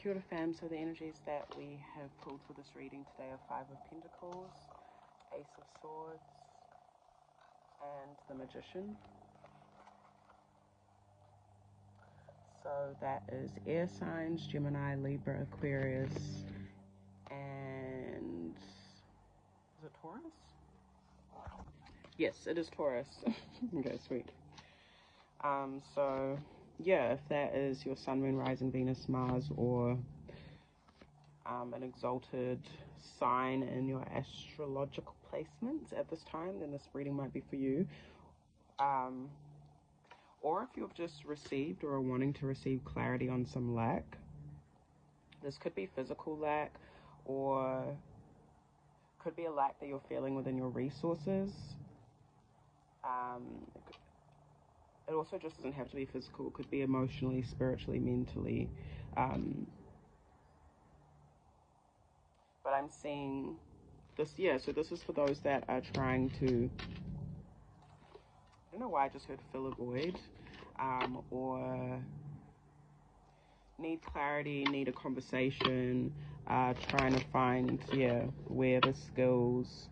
Kia ora fam, so the energies that we have pulled for this reading today are Five of Pentacles, Ace of Swords, and the Magician. So that is air signs, Gemini, Libra, Aquarius, and is it Taurus? Yes, it is Taurus. Okay, sweet. So yeah, if that is your Sun, Moon, Rising, Venus, Mars, or an exalted sign in your astrological placements at this time, then this reading might be for you. Or if you've just received or are wanting to receive clarity on some lack, this could be physical lack, or could be a lack that you're feeling within your resources. It also just doesn't have to be physical. It could be emotionally, spiritually, mentally. But I'm seeing this, yeah, so this is for those that are trying to, I don't know why I just heard fill a void, or need clarity, need a conversation, trying to find, yeah, where the skills,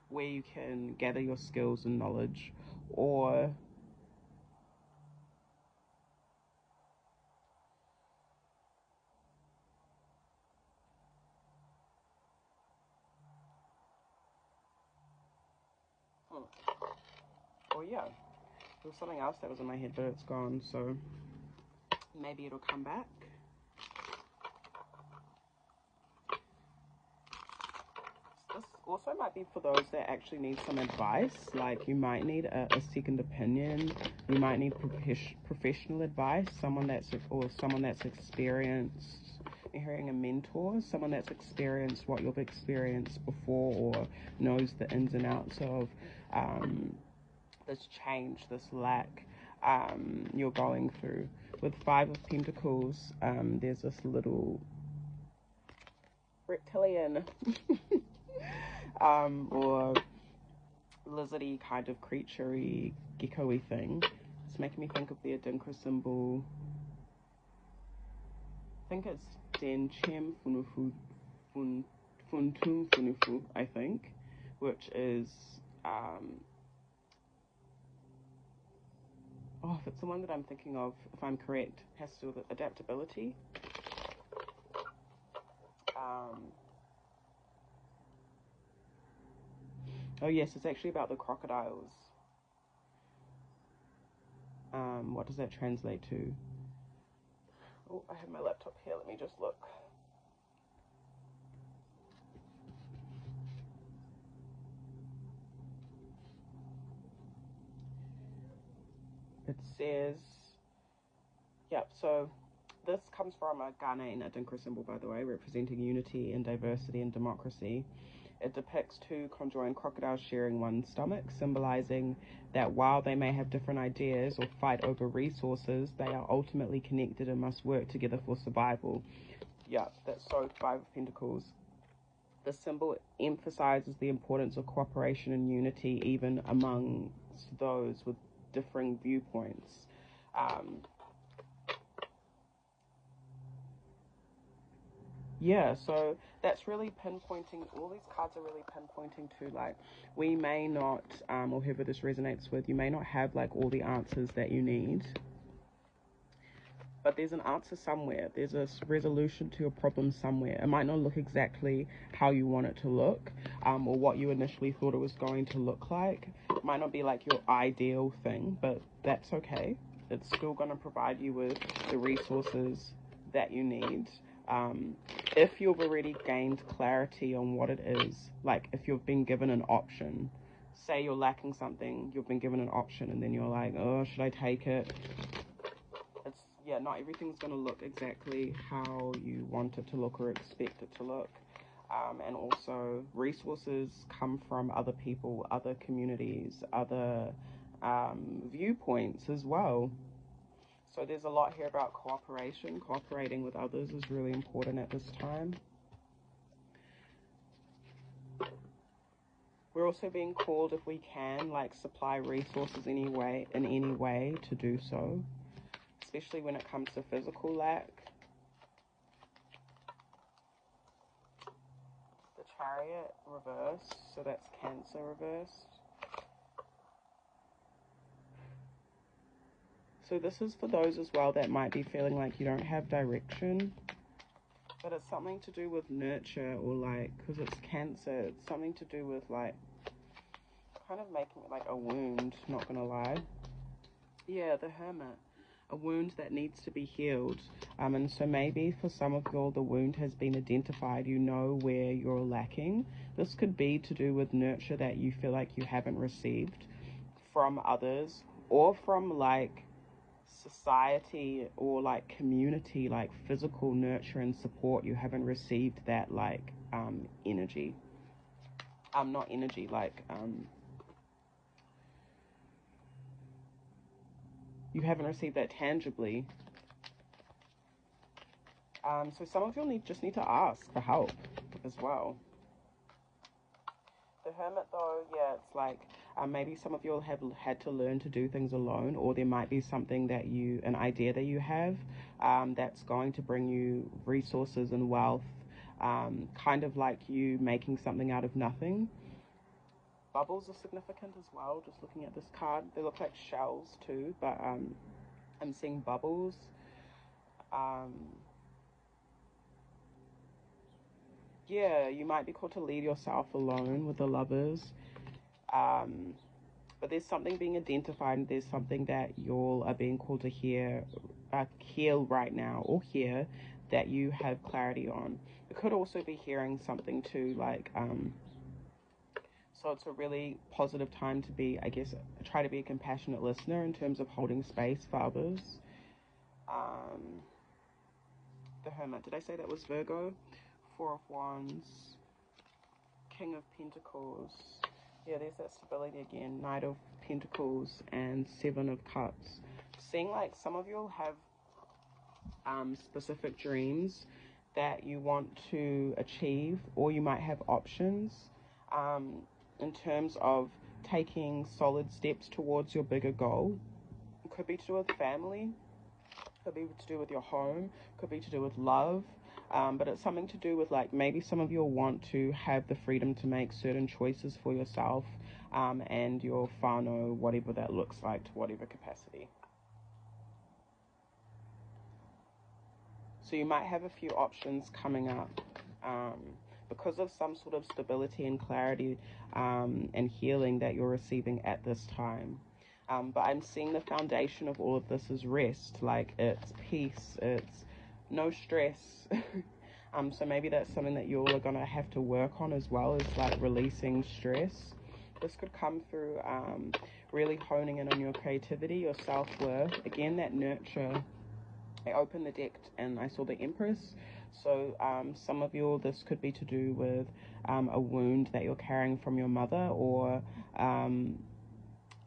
where you can gather your skills and knowledge, or yeah, there was something else that was in my head, but it's gone, so maybe it'll come back. This also might be for those that actually need some advice, like you might need a second opinion, you might need professional advice, someone that's experienced. You're hearing a mentor, someone that's experienced what you've experienced before, or knows the ins and outs of this change, this lack you're going through. With Five of Pentacles, there's this little reptilian or lizardy kind of creaturey, gecko-y thing. It's making me think of the Adinkra symbol. I think it's Denchem Funufu Funtum Funufu, I think, which is if it's the one that I'm thinking of, if I'm correct, has to do with adaptability. Oh yes, it's actually about the crocodiles. What does that translate to? Oh, I have my laptop here, let me just look. It says, yep, so this comes from a Ghanaian Adinkra symbol, by the way, representing unity and diversity and democracy. It depicts two conjoined crocodiles sharing one stomach, symbolizing that while they may have different ideas or fight over resources, they are ultimately connected and must work together for survival. Yeah, that's so Five of Pentacles. The symbol emphasizes the importance of cooperation and unity, even amongst those with differing viewpoints. Yeah, so that's really pinpointing, all these cards are really pinpointing to, like, we may not, or whoever this resonates with, you may not have, like, all the answers that you need, but there's an answer somewhere. There's a resolution to your problem somewhere. It might not look exactly how you want it to look, or what you initially thought it was going to look like. It might not be, like, your ideal thing, but that's okay. It's still going to provide you with the resources that you need. If you've already gained clarity on what it is, like if you've been given an option, say you're lacking something, you've been given an option, and then you're like, oh, should I take it? It's, yeah, not everything's going to look exactly how you want it to look or expect it to look. And also resources come from other people, other communities, other viewpoints as well. So there's a lot here about cooperation. Cooperating with others is really important at this time. We're also being called, if we can, like supply resources in any way to do so. especially when it comes to physical lack. The Chariot reversed, so that's Cancer reversed. So this is for those as well that might be feeling like you don't have direction. But it's something to do with nurture, or like, because it's Cancer, it's something to do with like, kind of making it like a wound, not gonna lie. Yeah, the Hermit. A wound that needs to be healed. And so maybe for some of you, the wound has been identified. You know where you're lacking. This could be to do with nurture that you feel like you haven't received from others, or from like society, or like community, like physical nurture and support. You haven't received that like energy. Not energy, like you haven't received that tangibly. So some of you just need to ask for help as well. The Hermit though, yeah, it's like maybe some of you have had to learn to do things alone, or there might be something that an idea that you have that's going to bring you resources and wealth, kind of like you making something out of nothing. Bubbles are significant as well, just looking at this card. They look like shells too, but I'm seeing bubbles. Yeah, you might be called to lead yourself alone with the Lovers. But there's something being identified, and there's something that you all are being called to heal right now, or hear, that you have clarity on. You could also be hearing something too, like, so it's a really positive time to be, I guess, try to be a compassionate listener in terms of holding space for others. The Hermit, did I say that was Virgo? Four of Wands, King of Pentacles. Yeah, there's that stability again. Knight of Pentacles and Seven of Cups. Seeing like some of you have specific dreams that you want to achieve, or you might have options in terms of taking solid steps towards your bigger goal. It could be to do with family, could be to do with your home, could be to do with love. But it's something to do with like maybe some of you will want to have the freedom to make certain choices for yourself and your whānau, whatever that looks like, to whatever capacity. So you might have a few options coming up because of some sort of stability and clarity and healing that you're receiving at this time. But I'm seeing the foundation of all of this is rest, like it's peace, it's no stress. So maybe that's something that you all are going to have to work on as well, is like releasing stress. This could come through really honing in on your creativity, your self-worth. Again, that nurture. I opened the deck and I saw the Empress. So some of you, this could be to do with a wound that you're carrying from your mother, or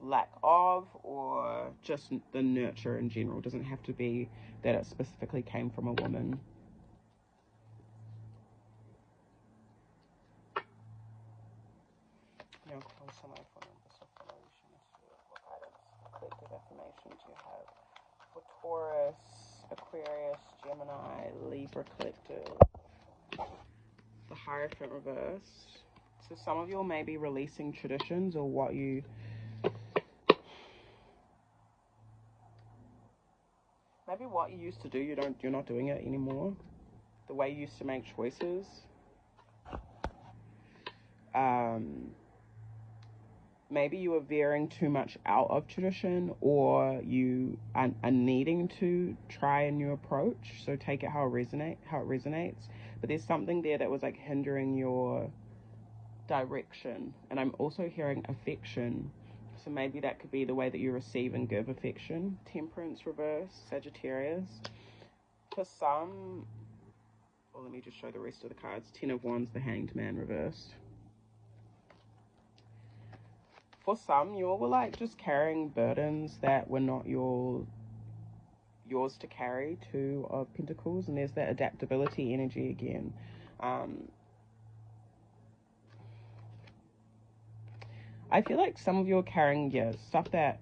lack of, or just the nurture in general. It doesn't have to be that it specifically came from a woman. Now, what guidance, collective affirmations you have for Taurus, Aquarius, Gemini, Libra collective. The Hierophant reversed. So some of you may be releasing traditions, or what you maybe what you used to do, you're not doing it anymore. The way you used to make choices. Maybe you are veering too much out of tradition, or you are needing to try a new approach. So take it how it resonates. But there's something there that was like hindering your direction. And I'm also hearing affection. So maybe that could be the way that you receive and give affection. Temperance reverse, Sagittarius. For some, well, let me just show the rest of the cards. Ten of Wands, the Hanged Man reversed. For some, you all were like just carrying burdens that were not yours to carry. Two of Pentacles, and there's that adaptability energy again. I feel like some of you are carrying stuff that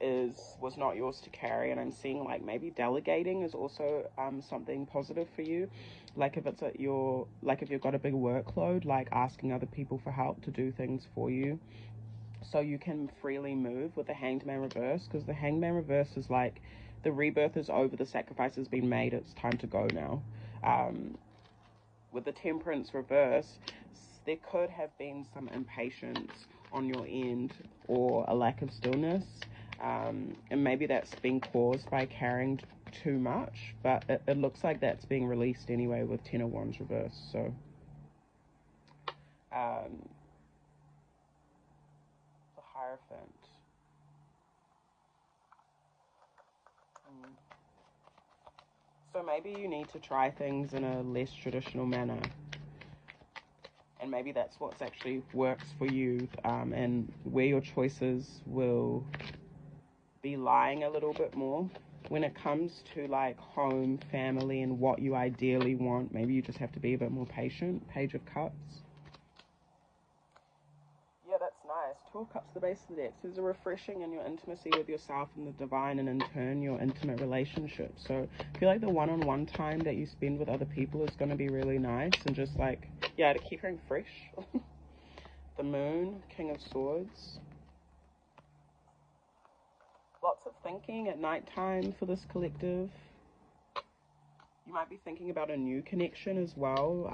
was not yours to carry. And I'm seeing like maybe delegating is also something positive for you. Like if it's if you've got a big workload, like asking other people for help to do things for you, so you can freely move with the Hanged Man reverse, because the Hanged Man reverse is like the rebirth is over, the sacrifice has been made, it's time to go now. With the Temperance reverse, there could have been some impatience on your end or a lack of stillness, and maybe that's been caused by carrying too much, but it looks like that's being released anyway with Ten of Wands reverse. So the Hierophant. So maybe you need to try things in a less traditional manner, and maybe that's what's actually works for you, and where your choices will be lying a little bit more when it comes to like home, family, and what you ideally want. Maybe you just have to be a bit more patient. Page of Cups. Yeah, that's nice. Two of Cups, the base of the deck. So there's a refreshing in your intimacy with yourself and the divine, and in turn your intimate relationship. So I feel like the one-on-one time that you spend with other people is going to be really nice, and just like, yeah, to keep hearing fresh. The Moon, King of Swords. Lots of thinking at nighttime for this collective. You might be thinking about a new connection as well.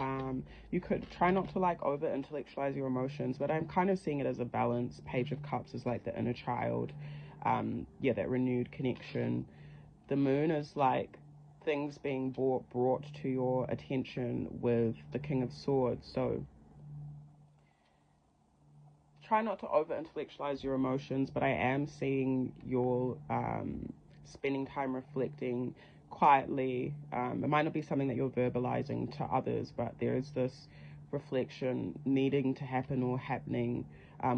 You could try not to like over intellectualize your emotions, but I'm kind of seeing it as a balance. Page of Cups is like the inner child. Yeah, that renewed connection. The Moon is like things being brought to your attention with the King of Swords. So try not to over intellectualize your emotions, but I am seeing your spending time reflecting quietly. It might not be something that you're verbalizing to others, but there is this reflection needing to happen or happening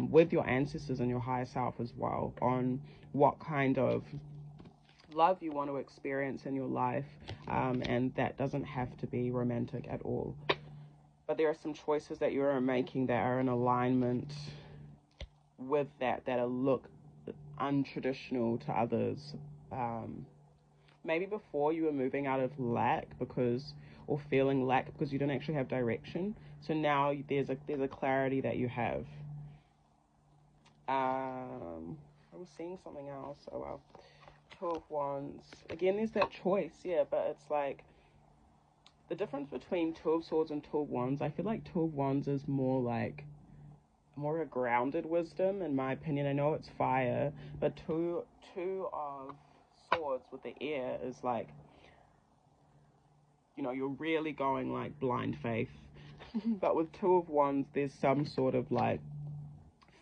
with your ancestors and your higher self as well, on what kind of love you want to experience in your life, and that doesn't have to be romantic at all. But there are some choices that you're making that are in alignment with that look untraditional to others. Maybe before you were moving out of lack or feeling lack because you don't actually have direction. So now there's a clarity that you have. I was seeing something else. Oh well. Two of Wands. Again, there's that choice, yeah, but it's like the difference between Two of Swords and Two of Wands. I feel like Two of Wands is more a grounded wisdom, in my opinion. I know it's fire, but two of Swords with the air is like, you know, you're really going like blind faith. But with Two of Wands, there's some sort of like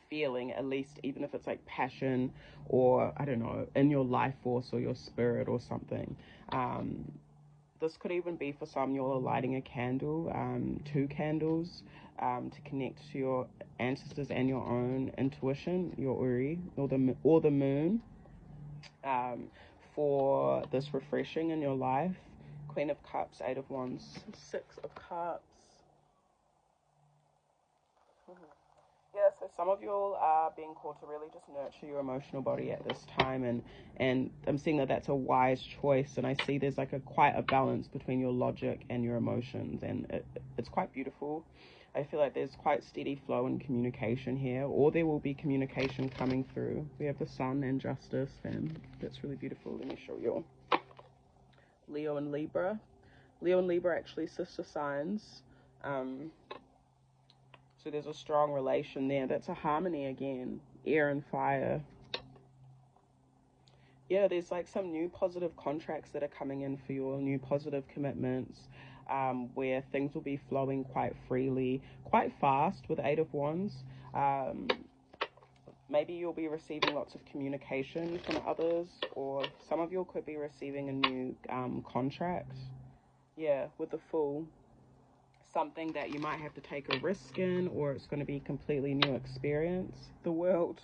feeling, at least, even if it's like passion or I don't know, in your life force or your spirit or something. This could even be for some, you're lighting a candle, 2 candles, to connect to your ancestors and your own intuition, your Uri, or the moon, for this refreshing in your life. Queen of Cups, 8 of Wands, 6 of Cups. Yeah, so some of you all are being called to really just nurture your emotional body at this time, and I'm seeing that that's a wise choice, and I see there's like quite a balance between your logic and your emotions, and it's quite beautiful. I feel like there's quite steady flow and communication here, or there will be communication coming through. We have the Sun and Justice, and that's really beautiful. Let me show you. Leo and Libra. Leo and Libra are actually sister signs. So there's a strong relation there. That's a harmony again. Air and fire. Yeah, there's like some new positive contracts that are coming in for you, or new positive commitments, where things will be flowing quite freely, quite fast with 8 of Wands. Maybe you'll be receiving lots of communication from others, or some of you could be receiving a new contract. Yeah, with the Fool. Something that you might have to take a risk in, or it's going to be a completely new experience. The World.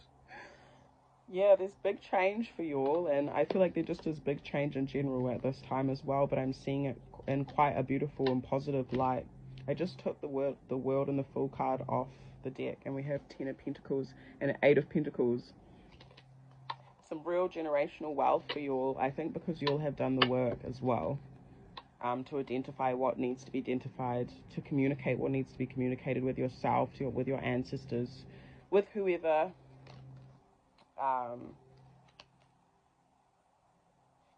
Yeah, there's big change for you all, and I feel like there just is big change in general at this time as well, but I'm seeing it in quite a beautiful and positive light. I just took the world and the Fool card off the deck, and we have 10 of Pentacles and 8 of Pentacles. some real generational wealth for you all, I think, because you all have done the work as well, to identify what needs to be identified, to communicate what needs to be communicated with yourself, with your ancestors, with whoever.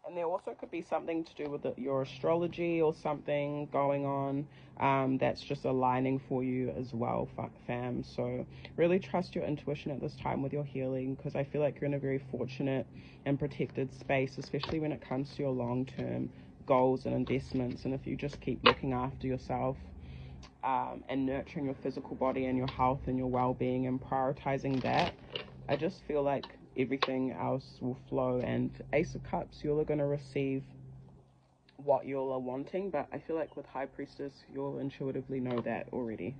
And there also could be something to do with your astrology or something going on that's just aligning for you as well, fam. So really trust your intuition at this time with your healing, because I feel like you're in a very fortunate and protected space, especially when it comes to your long-term goals and investments. And if you just keep looking after yourself and nurturing your physical body and your health and your well-being and prioritizing that, I just feel like everything else will flow. And Ace of Cups, you're going to receive what you are wanting, but I feel like with High Priestess, you'll intuitively know that already.